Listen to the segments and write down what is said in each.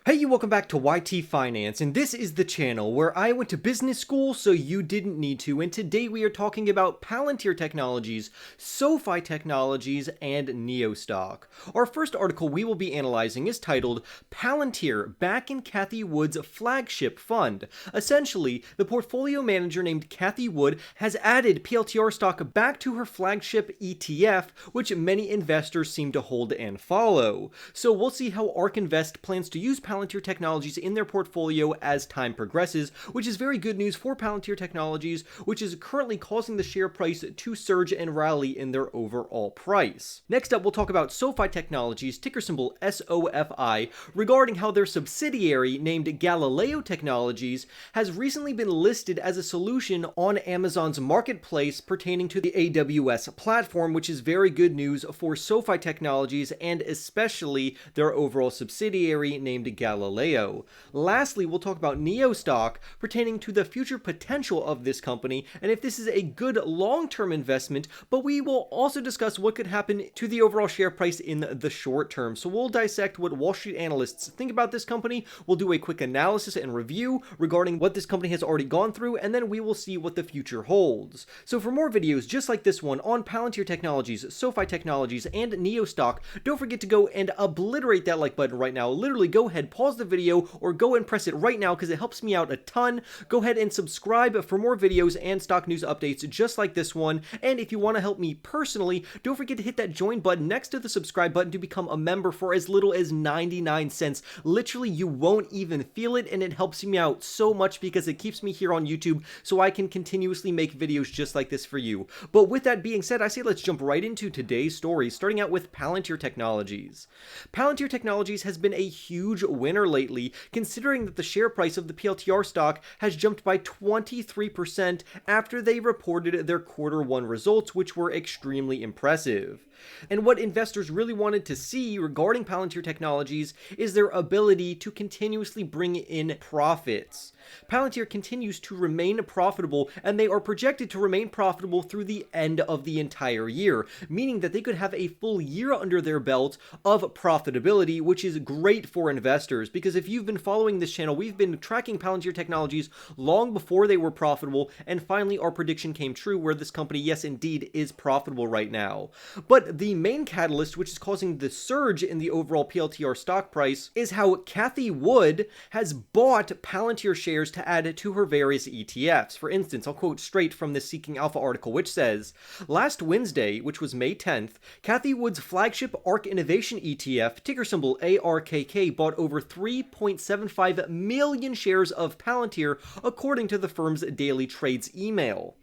Hey, welcome back to YT Finance, and this is the channel where I went to business school so you didn't need to, and today we are talking about Palantir Technologies, Sofi Technologies, and Neostock. Our first article we will be analyzing is titled, Palantir Back in Cathie Wood's Flagship Fund. Essentially, the portfolio manager named Cathie Wood has added PLTR stock back to her flagship ETF, which many investors seem to hold and follow. So we'll see how ARK Invest plans to use Palantir Technologies in their portfolio as time progresses, which is very good news for Palantir Technologies, which is currently causing the share price to surge and rally in their overall price. Next up, we'll talk about Sofi Technologies, ticker symbol SOFI, regarding how their subsidiary named Galileo Technologies has recently been listed as a solution on Amazon's marketplace pertaining to the AWS platform, which is very good news for Sofi Technologies and especially their overall subsidiary named Galileo. Lastly, we'll talk about Neostock pertaining to the future potential of this company and if this is a good long-term investment, but we will also discuss what could happen to the overall share price in the short term. So we'll dissect what Wall Street analysts think about this company, we'll do a quick analysis and review regarding what this company has already gone through, and then we will see what the future holds. So for more videos just like this one on Palantir Technologies, Sofi Technologies, and Neostock, don't forget to go and obliterate that like button right now. Literally go ahead, pause the video, or go and press it right now because it helps me out a ton. Go ahead and subscribe for more videos and stock news updates just like this one. And if you want to help me personally, don't forget to hit that join button next to the subscribe button to become a member for as little as 99 cents. Literally, you won't even feel it, and it helps me out so much because it keeps me here on YouTube so I can continuously make videos just like this for you. But with that being said, I say let's jump right into today's story, starting out with Palantir Technologies. Palantir Technologies has been a huge winner lately, considering that the share price of the PLTR stock has jumped by 23% after they reported their Q1 results, which were extremely impressive. And what investors really wanted to see regarding Palantir Technologies is their ability to continuously bring in profits. Palantir continues to remain profitable, and they are projected to remain profitable through the end of the entire year, meaning that they could have a full year under their belt of profitability, which is great for investors, because if you've been following this channel, we've been tracking Palantir Technologies long before they were profitable, and finally our prediction came true where this company, yes indeed, is profitable right now. But the main catalyst which is causing the surge in the overall PLTR stock price is how Cathie Wood has bought Palantir shares to add to her various ETFs. For instance, I'll quote straight from this Seeking Alpha article, which says, last Wednesday, which was May 10th, Cathie Wood's flagship ARK Innovation ETF, ticker symbol ARKK, bought over 3.75 million shares of Palantir, according to the firm's daily trades email.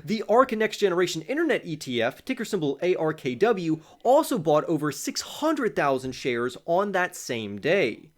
The ARK Next Generation Internet ETF, ticker symbol ARKW, also bought over 600,000 shares on that same day.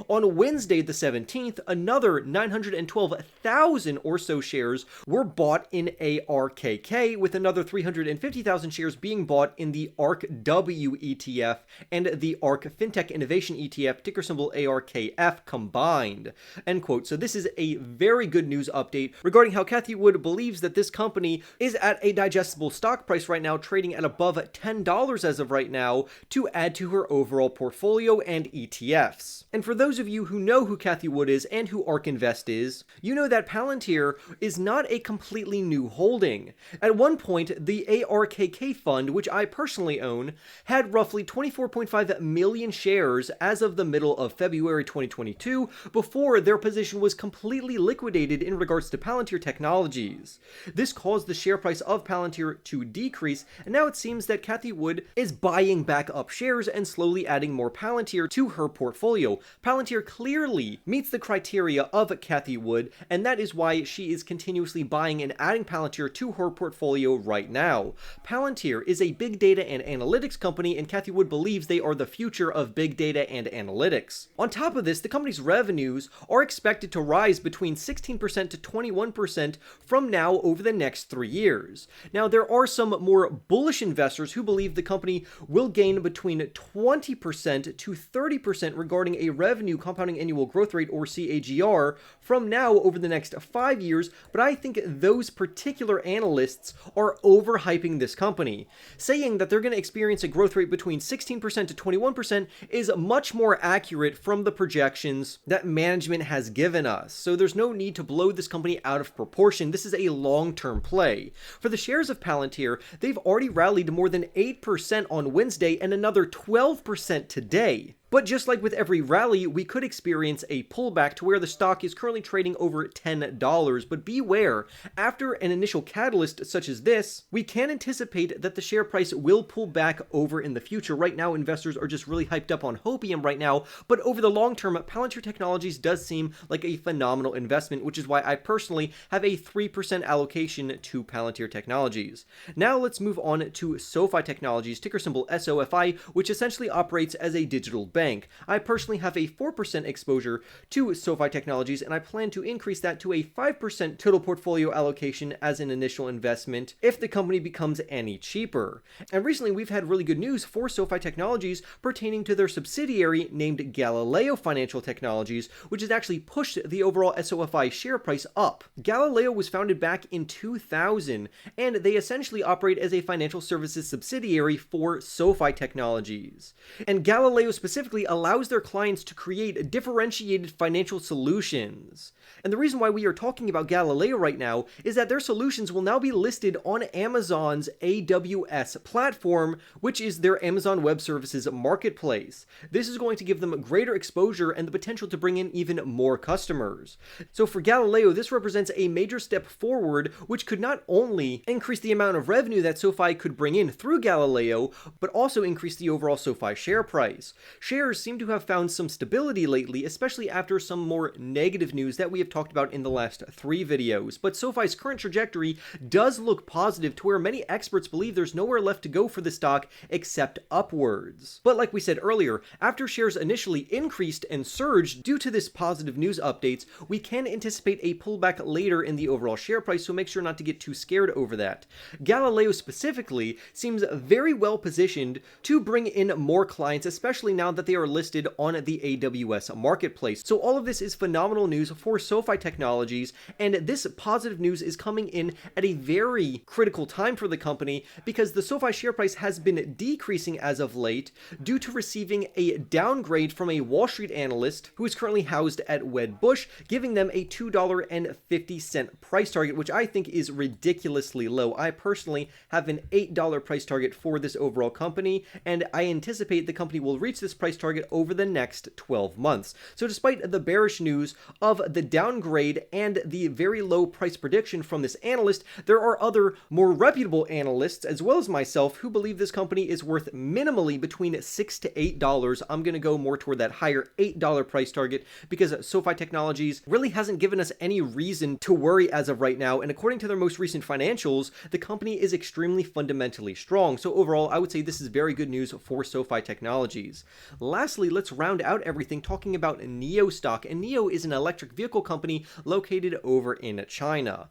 On Wednesday the 17th, another 912,000 or so shares were bought in ARKK, with another 350,000 shares being bought in the ARKW ETF and the ARK Fintech Innovation ETF, ticker symbol ARKF, combined. End quote. So this is a very good news update regarding how Cathie Wood believes that this company is at a digestible stock price right now, trading at above $10 as of right now, to add to her overall portfolio and ETFs. And for those of you who know who Cathie Wood is and who ARK Invest is, you know that Palantir is not a completely new holding. At one point, the ARKK fund, which I personally own, had roughly 24.5 million shares as of the middle of February 2022, before their position was completely liquidated in regards to Palantir Technologies. This caused the share price of Palantir to decrease, and now it seems that Cathie Wood is buying back up shares and slowly adding more Palantir to her portfolio. Palantir clearly meets the criteria of Cathie Wood, and that is why she is continuously buying and adding Palantir to her portfolio right now. Palantir is a big data and analytics company, and Cathie Wood believes they are the future of big data and analytics. On top of this, the company's revenues are expected to rise between 16% to 21% from now over the next 3 years. Now, there are some more bullish investors who believe the company will gain between 20% to 30% regarding a revenue compounding annual growth rate, or CAGR, from now over the next 5 years, but I think those particular analysts are overhyping this company. Saying that they're going to experience a growth rate between 16% to 21% is much more accurate from the projections that management has given us. So there's no need to blow this company out of proportion. This is a long-term play. For the shares of Palantir, they've already rallied more than 8% on Wednesday and another 12% today. But just like with every rally, we could experience a pullback to where the stock is currently trading over $10. But beware, after an initial catalyst such as this, we can anticipate that the share price will pull back over in the future. Right now, investors are just really hyped up on hopium right now, but over the long term, Palantir Technologies does seem like a phenomenal investment, which is why I personally have a 3% allocation to Palantir Technologies. Now let's move on to Sofi Technologies, ticker symbol SOFI, which essentially operates as a digital bank. I personally have a 4% exposure to Sofi Technologies, and I plan to increase that to a 5% total portfolio allocation as an initial investment if the company becomes any cheaper. And recently we've had really good news for Sofi Technologies pertaining to their subsidiary named Galileo Financial Technologies, which has actually pushed the overall SOFI share price up. Galileo was founded back in 2000, and they essentially operate as a financial services subsidiary for Sofi Technologies. And Galileo specifically allows their clients to create differentiated financial solutions. And the reason why we are talking about Galileo right now is that their solutions will now be listed on Amazon's AWS platform, which is their Amazon Web Services marketplace. This is going to give them greater exposure and the potential to bring in even more customers. So for Galileo, this represents a major step forward, which could not only increase the amount of revenue that Sofi could bring in through Galileo, but also increase the overall Sofi share price. Shares seem to have found some stability lately, especially after some more negative news that we have talked about in the last 3 videos. But Sofi's current trajectory does look positive to where many experts believe there's nowhere left to go for the stock except upwards. But like we said earlier, after shares initially increased and surged due to this positive news updates, we can anticipate a pullback later in the overall share price, so make sure not to get too scared over that. Galileo specifically seems very well positioned to bring in more clients, especially now that they are listed on the AWS marketplace. So all of this is phenomenal news for Sofi Technologies, and this positive news is coming in at a very critical time for the company because the Sofi share price has been decreasing as of late due to receiving a downgrade from a Wall Street analyst who is currently housed at Wedbush, giving them a $2.50 price target, which I think is ridiculously low. I personally have an $8 price target for this overall company, and I anticipate the company will reach this price target over the next 12 months. So despite the bearish news of the downgrade and the very low price prediction from this analyst, there are other more reputable analysts as well as myself who believe this company is worth minimally between $6 to $8. I'm going to go more toward that higher $8 price target because Sofi Technologies really hasn't given us any reason to worry as of right now, and according to their most recent financials, the company is extremely fundamentally strong. So overall, I would say this is very good news for Sofi Technologies. Lastly, let's round out everything talking about NIO stock, and NIO is an electric vehicle company located over in China.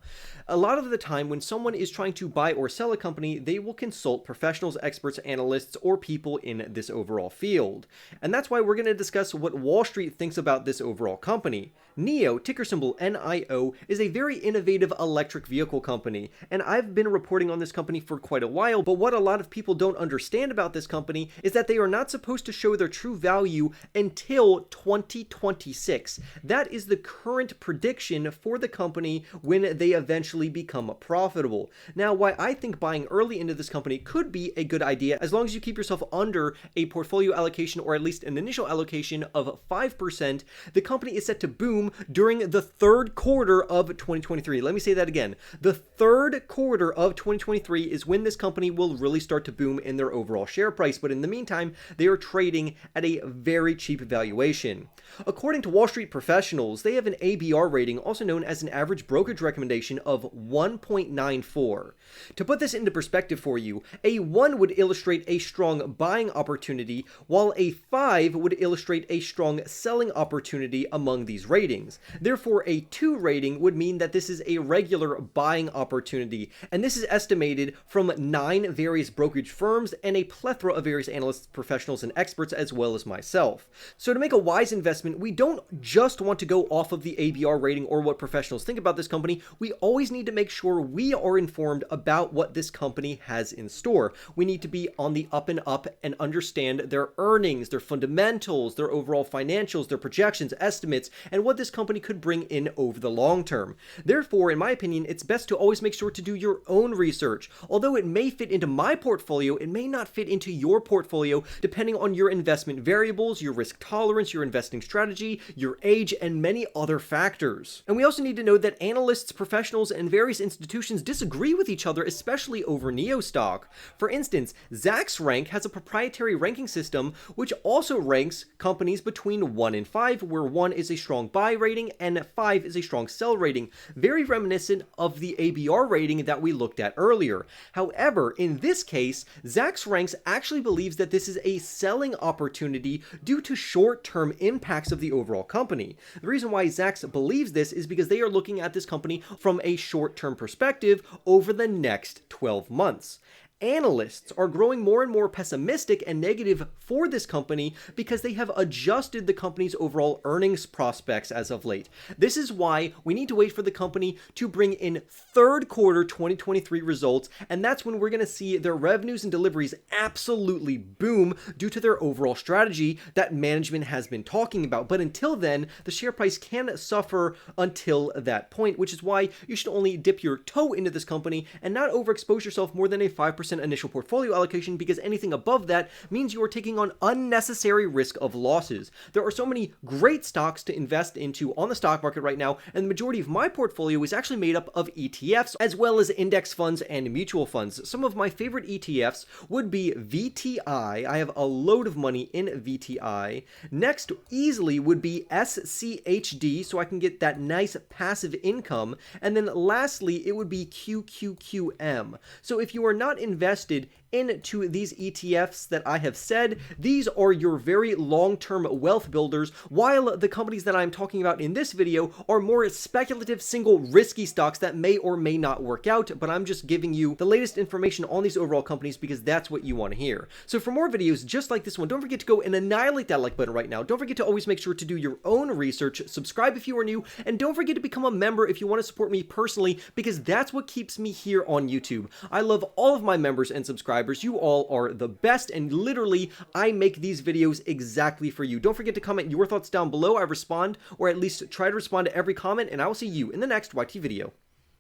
A lot of the time when someone is trying to buy or sell a company, they will consult professionals, experts, analysts, or people in this overall field. And that's why we're going to discuss what Wall Street thinks about this overall company. NIO, ticker symbol NIO, is a very innovative electric vehicle company, and I've been reporting on this company for quite a while, but what a lot of people don't understand about this company is that they are not supposed to show their true value until 2026. That is the current prediction for the company when they eventually become profitable. Now, why I think buying early into this company could be a good idea, as long as you keep yourself under a portfolio allocation or at least an initial allocation of 5%, the company is set to boom during the third quarter of 2023. Let me say that again. The third quarter of 2023 is when this company will really start to boom in their overall share price, but in the meantime, they are trading at a very cheap valuation. According to Wall Street professionals, they have an ABR rating, also known as an average brokerage recommendation, of 1.94. To put this into perspective for you, a 1 would illustrate a strong buying opportunity, while a 5 would illustrate a strong selling opportunity among these ratings. Therefore, a 2 rating would mean that this is a regular buying opportunity, and this is estimated from 9 various brokerage firms and a plethora of various analysts, professionals, and experts as well as myself. So to make a wise investment, we don't just want to go off of the ABR rating or what professionals think about this company. We always need to make sure we are informed about what this company has in store. We need to be on the up and up and understand their earnings, their fundamentals, their overall financials, their projections, estimates, and what this company could bring in over the long term. Therefore, in my opinion, it's best to always make sure to do your own research. Although it may fit into my portfolio, it may not fit into your portfolio depending on your investment variables, your risk tolerance, your investing strategy, your age, and many other factors. And we also need to know that analysts, professionals, and various institutions disagree with each other, especially over NEO stock. For instance, Zacks Rank has a proprietary ranking system which also ranks companies between 1 and 5, where 1 is a strong buy rating and 5 is a strong sell rating, very reminiscent of the ABR rating that we looked at earlier. However, in this case, Zacks Ranks actually believes that this is a selling opportunity due to short-term impacts of the overall company. The reason why Zacks believes this is because they are looking at this company from a short-term perspective over the next 12 months. Analysts are growing more and more pessimistic and negative for this company because they have adjusted the company's overall earnings prospects as of late. This is why we need to wait for the company to bring in third quarter 2023 results, and that's when we're going to see their revenues and deliveries absolutely boom due to their overall strategy that management has been talking about. But until then, the share price can suffer until that point, which is why you should only dip your toe into this company and not overexpose yourself more than a 5% initial portfolio allocation, because anything above that means you are taking on unnecessary risk of losses. There are so many great stocks to invest into on the stock market right now, and the majority of my portfolio is actually made up of ETFs as well as index funds and mutual funds. Some of my favorite ETFs would be VTI. I have a load of money in VTI. Next, easily would be SCHD, so I can get that nice passive income. And then lastly, it would be QQQM. So if you are not invested into these ETFs that I have said, these are your very long-term wealth builders, while the companies that I'm talking about in this video are more speculative, single, risky stocks that may or may not work out, but I'm just giving you the latest information on these overall companies because that's what you want to hear. So for more videos just like this one, don't forget to go and annihilate that like button right now. Don't forget to always make sure to do your own research, subscribe if you are new, and don't forget to become a member if you want to support me personally, because that's what keeps me here on YouTube. I love all of my members and subscribers. You all are the best, and literally I make these videos exactly for you. Don't forget to comment your thoughts down below. I respond, or at least try to respond to every comment, and I will see you in the next YT video.